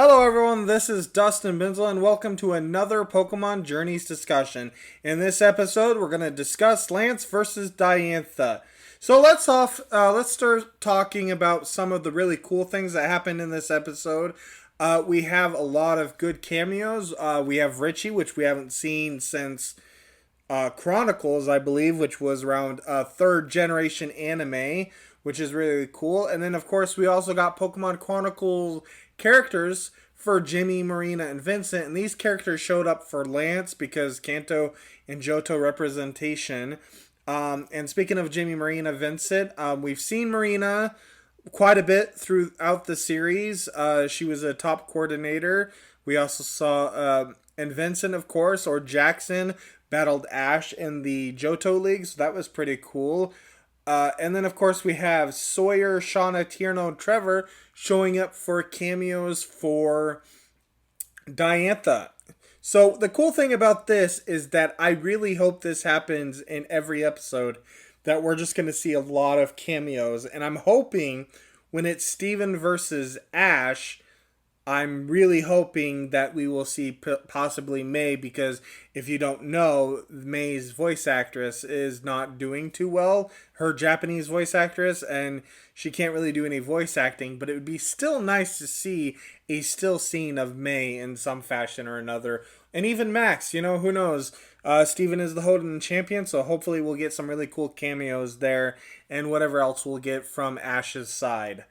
Hello everyone, this is Dustin Binzel and welcome to another Pokemon Journeys discussion. In this episode, we're going to discuss Lance versus Diantha. So let's start talking about some of the really cool things that happened in this episode. We have a lot of good cameos. We have Richie, which we haven't seen since Chronicles, I believe, which was around third generation anime, which is really cool. And then, of course, we also got Pokemon Chronicles characters for Jimmy, Marina, and Vincent. And these characters showed up for Lance because Kanto and Johto representation. And speaking of Jimmy, Marina, Vincent, we've seen Marina quite a bit throughout the series. She was a top coordinator. We also saw, and Vincent, of course, or Jackson, battled Ash in the Johto League, so that was pretty cool. And then, of course, we have Sawyer, Shauna, Tierno, and Trevor showing up for cameos for Diantha. So the cool thing about this is that I really hope this happens in every episode, that we're just going to see a lot of cameos. And I'm hoping when it's Steven versus Ash, I'm really hoping that we will see possibly May, because if you don't know, May's voice actress is not doing too well, her Japanese voice actress, and she can't really do any voice acting, but it would be still nice to see a still scene of May in some fashion or another. And even Max, who knows? Steven is the Hoenn champion, so hopefully we'll get some really cool cameos there, and whatever else we'll get from Ash's side.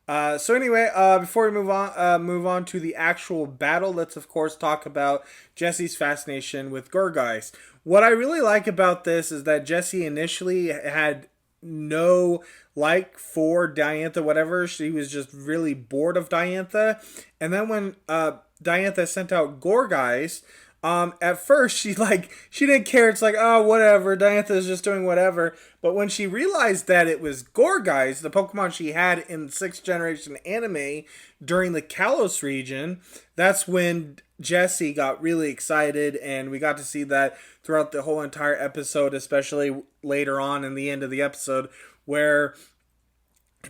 So anyway, before we move on to the actual battle, let's of course talk about Jesse's fascination with Gourgeist. What I really like about this is that Jesse initially had no like for Diantha, whatever. She was just really bored of Diantha. And then when Diantha sent out Gourgeist, at first she didn't care. It's like, oh, whatever, Diantha's just doing whatever. But when she realized that it was Gourgeist, the Pokemon she had in 6th generation anime during the Kalos region, that's when Jessie got really excited, and we got to see that throughout the whole entire episode, especially later on in the end of the episode, where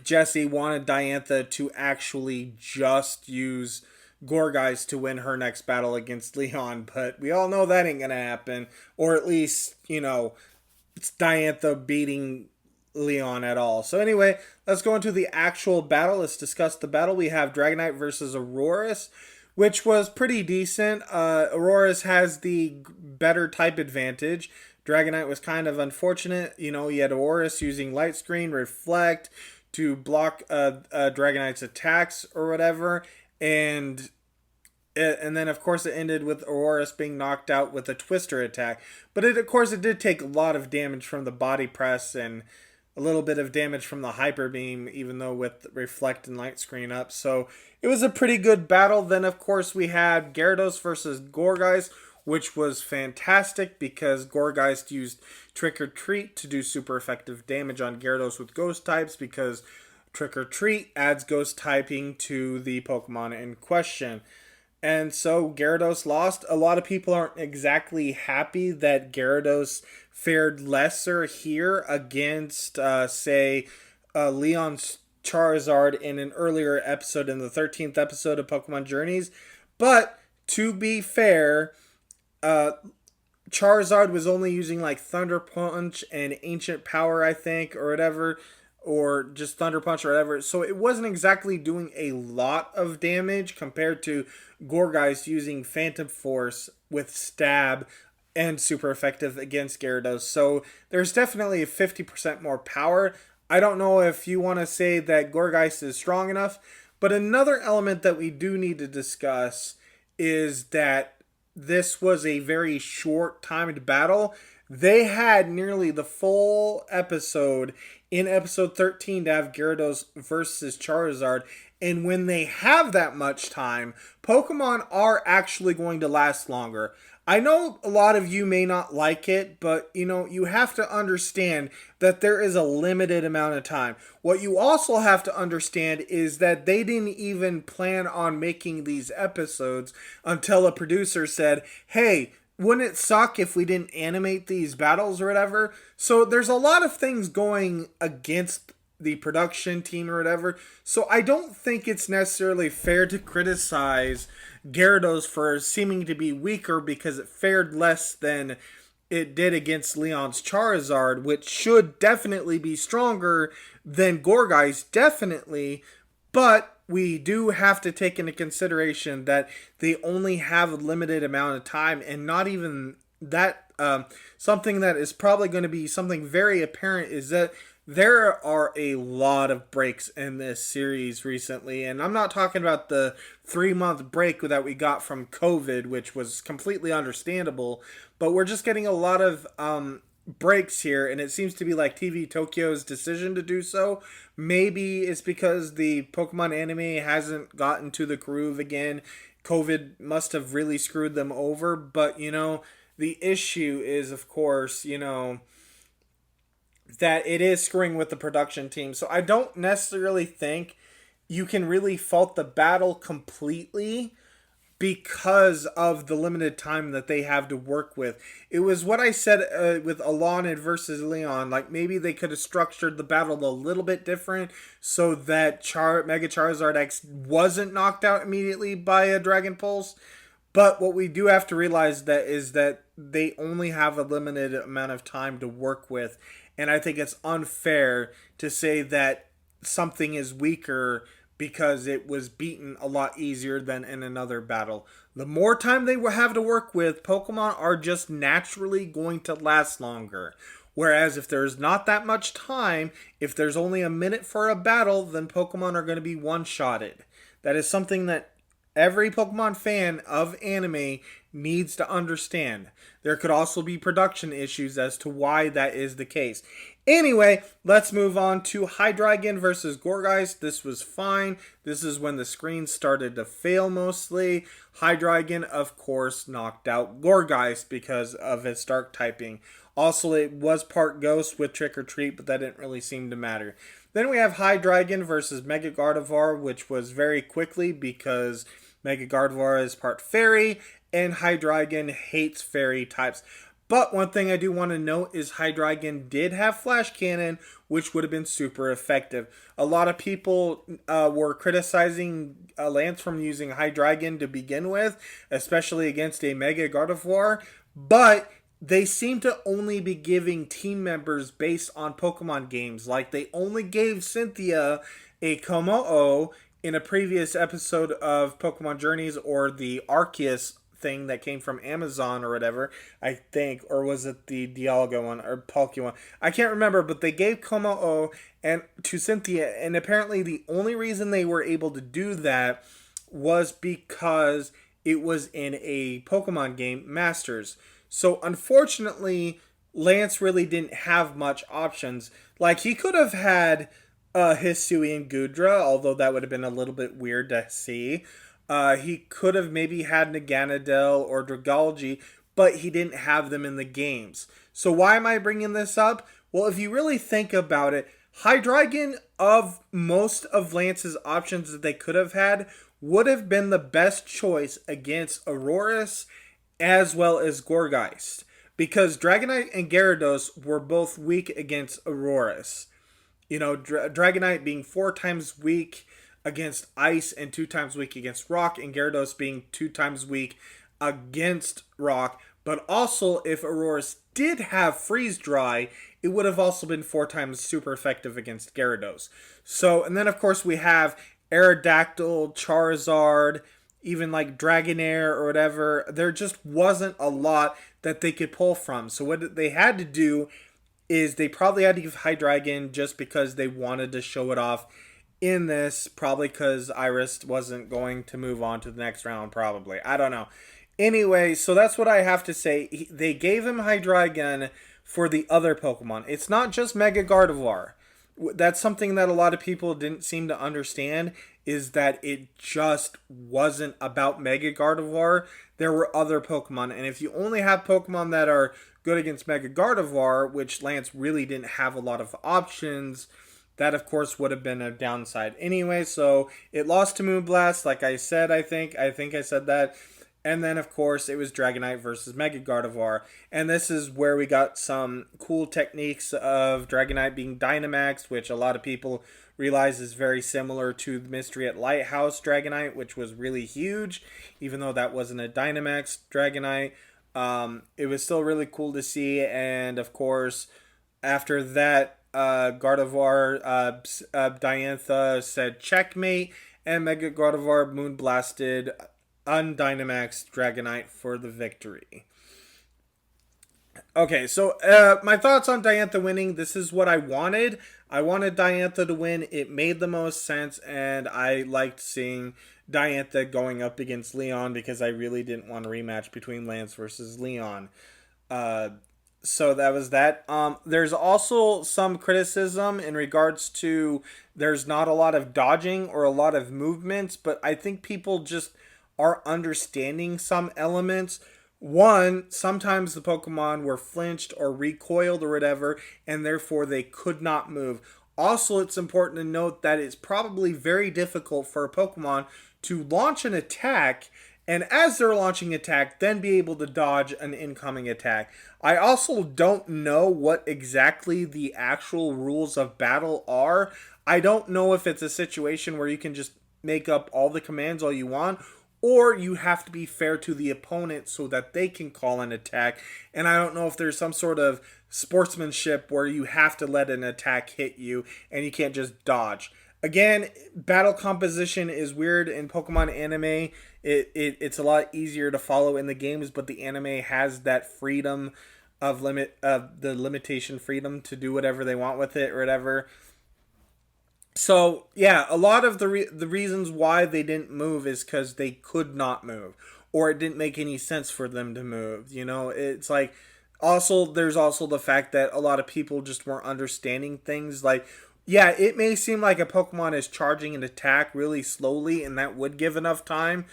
Jessie wanted Diantha to actually just use Gourgeist to win her next battle against Leon, but we all know that ain't gonna happen, or at least, it's Diantha beating Leon at all. So anyway, let's go into the actual battle. Let's discuss the battle. We have Dragonite versus Aurorus, which was pretty decent. Aurorus has the better type advantage. Dragonite was kind of unfortunate. You had Aurorus using Light Screen, Reflect to block Dragonite's attacks or whatever, and then of course it ended with Aurorus being knocked out with a Twister attack. But it did take a lot of damage from the body press and a little bit of damage from the Hyper Beam, even though with Reflect and Light Screen up. So it was a pretty good battle. Then of course we had Gyarados versus Gourgeist, which was fantastic because Gourgeist used Trick or Treat to do super effective damage on Gyarados with Ghost types, because Trick or Treat adds Ghost typing to the Pokemon in question. And so Gyarados lost. A lot of people aren't exactly happy that Gyarados fared lesser here against, Leon's Charizard in an earlier episode, in the 13th episode of Pokemon Journeys. But to be fair, Charizard was only using like Thunder Punch and Ancient Power, I think, or whatever, or just Thunder Punch or whatever. So it wasn't exactly doing a lot of damage compared to Gourgeist using Phantom Force with Stab and super effective against Gyarados. So there's definitely 50% more power. I don't know if you want to say that Gourgeist is strong enough, but another element that we do need to discuss is that this was a very short timed battle. They had nearly the full episode in episode 13 to have Gyarados versus Charizard. And when they have that much time, Pokemon are actually going to last longer. I know a lot of you may not like it, but you have to understand that there is a limited amount of time. What you also have to understand is that they didn't even plan on making these episodes until a producer said, hey, wouldn't it suck if we didn't animate these battles or whatever? So there's a lot of things going against the production team or whatever. So I don't think it's necessarily fair to criticize Gyarados for seeming to be weaker because it fared less than it did against Leon's Charizard, which should definitely be stronger than Gorgai's, definitely. But we do have to take into consideration that they only have a limited amount of time, and not even that. Something that is probably going to be something very apparent is that there are a lot of breaks in this series recently, and I'm not talking about the 3-month break that we got from COVID, which was completely understandable, but we're just getting a lot of breaks here, and it seems to be like TV Tokyo's decision to do so. Maybe it's because the Pokemon anime hasn't gotten to the groove again. COVID must have really screwed them over, but the issue is, of course, that it is screwing with the production team. So I don't necessarily think you can really fault the battle completely because of the limited time that they have to work with. It was what I said with Alon versus Leon. Like, maybe they could have structured the battle a little bit different so that Mega Charizard X wasn't knocked out immediately by a Dragon Pulse. But what we do have to realize is that they only have a limited amount of time to work with. And I think it's unfair to say that something is weaker because it was beaten a lot easier than in another battle. The more time they have to work with, Pokemon are just naturally going to last longer. Whereas if there's not that much time, if there's only a minute for a battle, then Pokemon are going to be one-shotted. That is something that every Pokemon fan of anime needs to understand. There could also be production issues as to why that is the case. Anyway, let's move on to Hydreigon versus Gourgeist. This was fine. This is when the screen started to fail mostly. Hydreigon, of course, knocked out Gourgeist because of its dark typing. Also, it was part Ghost with Trick or Treat, but that didn't really seem to matter. Then we have Hydreigon versus Mega Gardevoir, which was very quickly because Mega Gardevoir is part Fairy, and Hydreigon hates Fairy types. But one thing I do want to note is Hydreigon did have Flash Cannon, which would have been super effective. A lot of people were criticizing Lance from using Hydreigon to begin with, especially against a Mega Gardevoir, but they seem to only be giving team members based on Pokemon games. Like, they only gave Cynthia a Kommo-o in a previous episode of Pokemon Journeys, or the Arceus thing that came from Amazon or whatever, I think, or was it the Dialga one or Palkia one? I can't remember, but they gave Kommo-o and to Cynthia, and apparently the only reason they were able to do that was because it was in a Pokemon game, Masters. So unfortunately, Lance really didn't have much options. Like, he could have had Hisui and Gudra, although that would have been a little bit weird to see. He could have maybe had Naganadel or Dragalge, but he didn't have them in the games. So why am I bringing this up? Well, if you really think about it, Hydreigon, of most of Lance's options that they could have had, would have been the best choice against Aurorus as well as Gourgeist, because Dragonite and Gyarados were both weak against Aurorus. Dragonite being 4 times weak against Ice and 2 times weak against Rock, and Gyarados being 2 times weak against Rock. But also, if Aurorus did have Freeze Dry, it would have also been 4 times super effective against Gyarados. So, and then of course we have Aerodactyl, Charizard, even like Dragonair or whatever. There just wasn't a lot that they could pull from. So what they had to do is they probably had to give Hydreigon just because they wanted to show it off in this, probably because Iris wasn't going to move on to the next round, probably. I don't know. Anyway, so that's what I have to say. They gave him Hydreigon for the other Pokemon. It's not just Mega Gardevoir. That's something that a lot of people didn't seem to understand, is that it just wasn't about Mega Gardevoir. There were other Pokemon, and if you only have Pokemon that are good against Mega Gardevoir, which Lance really didn't have a lot of options, that of course would have been a downside anyway. So it lost to Moonblast, like I said. I think I said that. And then, of course, it was Dragonite versus Mega Gardevoir. And this is where we got some cool techniques of Dragonite being Dynamax, which a lot of people realize is very similar to the Mystery at Lighthouse Dragonite, which was really huge, even though that wasn't a Dynamax Dragonite. It was still really cool to see. And, of course, after that, Gardevoir, Diantha said checkmate, and Mega Gardevoir Moonblasted Undynamax Dragonite for the victory. Okay, so my thoughts on Diantha winning. This is what I wanted. I wanted Diantha to win. It made the most sense, and I liked seeing Diantha going up against Leon because I really didn't want a rematch between Lance versus Leon. So that was that. There's also some criticism in regards to there's not a lot of dodging or a lot of movements, but I think people just are understanding some elements. One, sometimes the Pokemon were flinched or recoiled or whatever, and therefore they could not move. Also, it's important to note that it's probably very difficult for a Pokemon to launch an attack, and as they're launching attack, then be able to dodge an incoming attack. I also don't know what exactly the actual rules of battle are. I don't know if it's a situation where you can just make up all the commands all you want, or you have to be fair to the opponent so that they can call an attack. And I don't know if there's some sort of sportsmanship where you have to let an attack hit you and you can't just dodge. Again, battle composition is weird in Pokemon anime. It's a lot easier to follow in the games, but the anime has that freedom of the limitation freedom to do whatever they want with it or whatever. So, yeah, a lot of the reasons why they didn't move is because they could not move. Or it didn't make any sense for them to move. You know, it's like... Also, there's also the fact that a lot of people just weren't understanding things. Like, yeah, it may seem like a Pokemon is charging an attack really slowly, and that would give enough time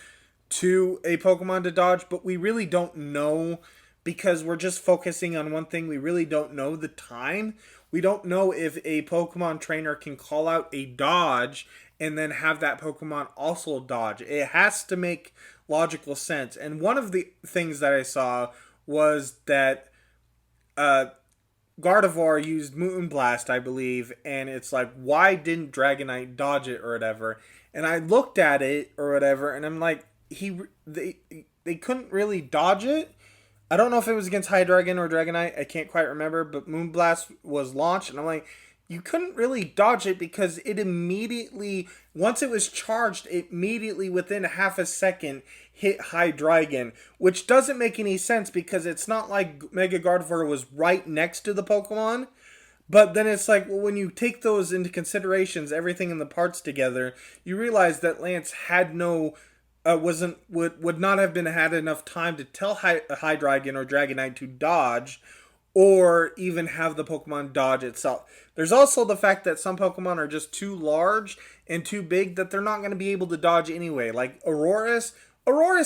to a Pokemon to dodge, but we really don't know because we're just focusing on one thing. We really don't know the time. We don't know if a Pokemon trainer can call out a dodge and then have that Pokemon also dodge. It has to make logical sense. And one of the things that I saw was that Gardevoir used Moonblast, I believe, and it's like, why didn't Dragonite dodge it or whatever? And I looked at it or whatever, and I'm like, they couldn't really dodge it. I don't know if it was against Hydreigon or Dragonite. I can't quite remember, but Moonblast was launched, and I'm like, you couldn't really dodge it because it immediately, once it was charged, it immediately within half a second hit Hydreigon, which doesn't make any sense because it's not like Mega Gardevoir was right next to the Pokemon. But then it's like, well, when you take those into considerations, everything in the parts together, you realize that Lance had no... would not have been had enough time to tell Hydreigon or Dragonite to dodge, or even have the Pokemon dodge itself. There's also the fact that some Pokemon are just too large and too big that they're not going to be able to dodge anyway. Like Aurorus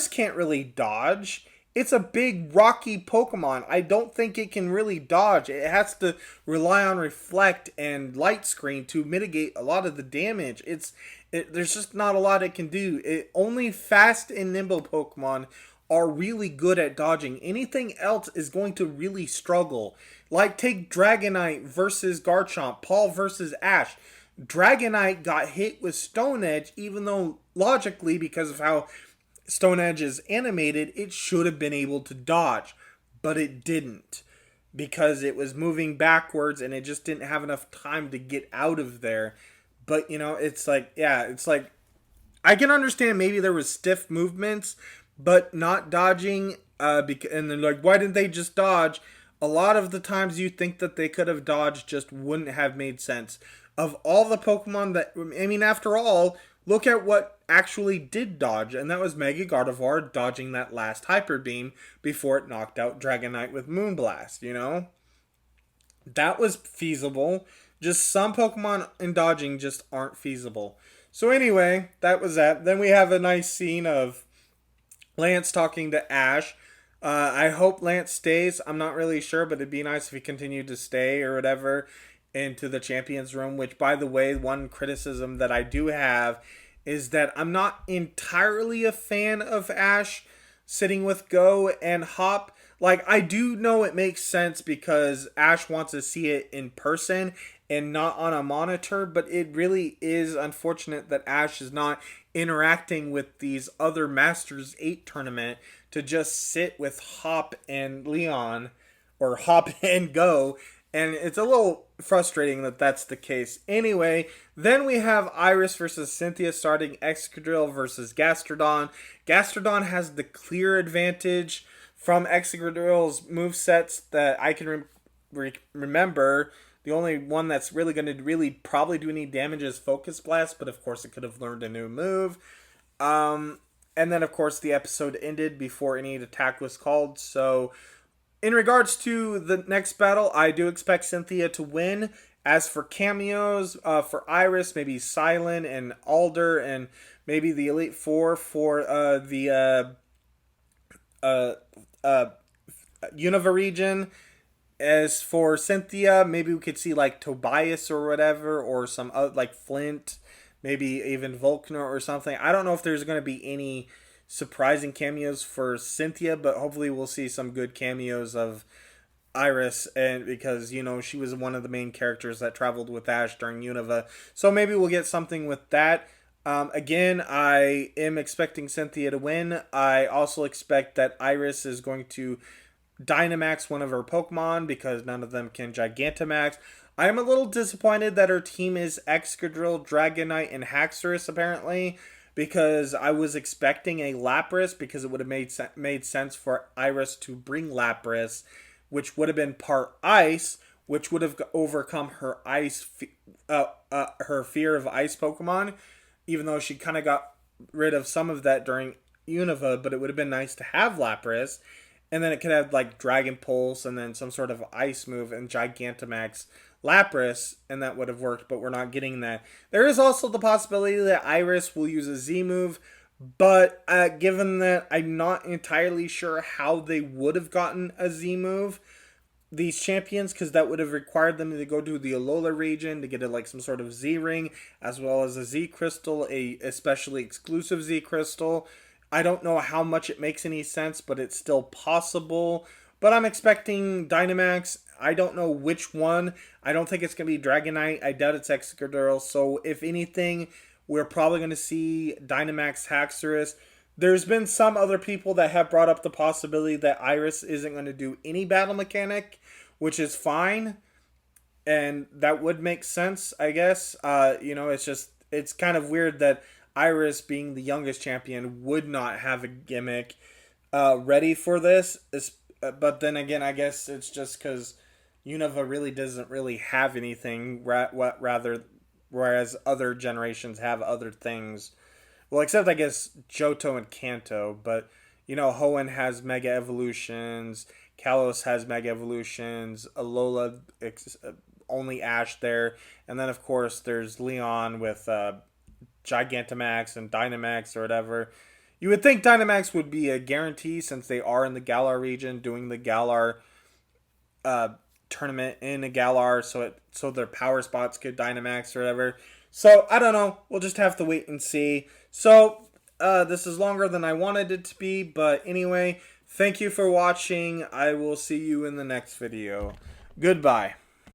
can't really dodge. It's a big rocky Pokemon. I don't think it can really dodge. It has to rely on Reflect and Light Screen to mitigate a lot of the damage. There's just not a lot it can do. Only fast and nimble Pokemon are really good at dodging. Anything else is going to really struggle. Like, take Dragonite versus Garchomp, Paul versus Ash. Dragonite got hit with Stone Edge, even though logically, because of how Stone Edge is animated, it should have been able to dodge. But it didn't. Because it was moving backwards and it just didn't have enough time to get out of there. But, you know, it's like, I can understand maybe there was stiff movements, but not dodging, and then like, why didn't they just dodge? A lot of the times you think that they could have dodged just wouldn't have made sense. Of all the Pokemon that, I mean, after all, look at what actually did dodge, and that was Mega Gardevoir dodging that last Hyper Beam before it knocked out Dragonite with Moonblast, you know? That was feasible. Just some Pokemon in dodging just aren't feasible. So anyway, that was that. Then we have a nice scene of Lance talking to Ash. I hope Lance stays. I'm not really sure, but it'd be nice if he continued to stay or whatever into the Champions Room, which, by the way, one criticism that I do have is that I'm not entirely a fan of Ash. sitting with Go and Hop. Like, I do know it makes sense because Ash wants to see it in person and not on a monitor, but it really is unfortunate that Ash is not interacting with these other Masters 8 tournament to just sit with Hop and Leon, or Hop and Go, and it's a little frustrating that that's the case. Anyway, then we have Iris versus Cynthia starting Excadrill versus Gastrodon. Gastrodon has the clear advantage from Excadrill's movesets that I can remember. The only one that's really going to really probably do any damage is Focus Blast, but of course it could have learned a new move. And then of course the episode ended before any attack was called, so in regards to the next battle, I do expect Cynthia to win. As for cameos, for Iris, maybe Silent and Alder, and maybe the Elite Four for the Unova region. As for Cynthia, maybe we could see like Tobias or whatever, or some like Flint, maybe even Volkner or something. I don't know if there's going to be any surprising cameos for Cynthia, but hopefully we'll see some good cameos of Iris, and because she was one of the main characters that traveled with Ash during Unova, so maybe we'll get something with that. Again, I am expecting Cynthia to win. I also expect that Iris is going to Dynamax one of her Pokemon because none of them can Gigantamax. I am a little disappointed that her team is Excadrill, Dragonite, and Haxorus apparently, because I was expecting a Lapras, because it would have made sense for Iris to bring Lapras, which would have been part Ice, which would have overcome her her fear of Ice Pokemon, even though she kind of got rid of some of that during Unova, but it would have been nice to have Lapras, and then it could have like Dragon Pulse and then some sort of Ice move and Gigantamax Lapras, and that would have worked, but we're not getting that. There is also the possibility that Iris will use a Z move, but given that I'm not entirely sure how they would have gotten a Z move, these champions, because that would have required them to go to the Alola region to get like some sort of Z ring, as well as a Z crystal, a especially exclusive Z crystal. I don't know how much it makes any sense, but it's still possible. But I'm expecting Dynamax. I don't know which one. I don't think it's going to be Dragonite. I doubt it's Excadrill. So if anything, we're probably going to see Dynamax Haxorus. There's been some other people that have brought up the possibility that Iris isn't going to do any battle mechanic, which is fine. And that would make sense, I guess. It's kind of weird that Iris, being the youngest champion, would not have a gimmick ready for this. But then again, I guess it's just because Unova really doesn't really have anything, whereas other generations have other things. Well, except I guess Johto and Kanto, but Hoenn has Mega Evolutions, Kalos has Mega Evolutions, Alola only Ash there, and then of course there's Leon with Gigantamax and Dynamax or whatever. You would think Dynamax would be a guarantee since they are in the Galar region doing the Galar tournament in a Galar, so their power spots could Dynamax or whatever. So I don't know. We'll just have to wait and see. So this is longer than I wanted it to be, but anyway, thank you for watching. I will see you in the next video. Goodbye.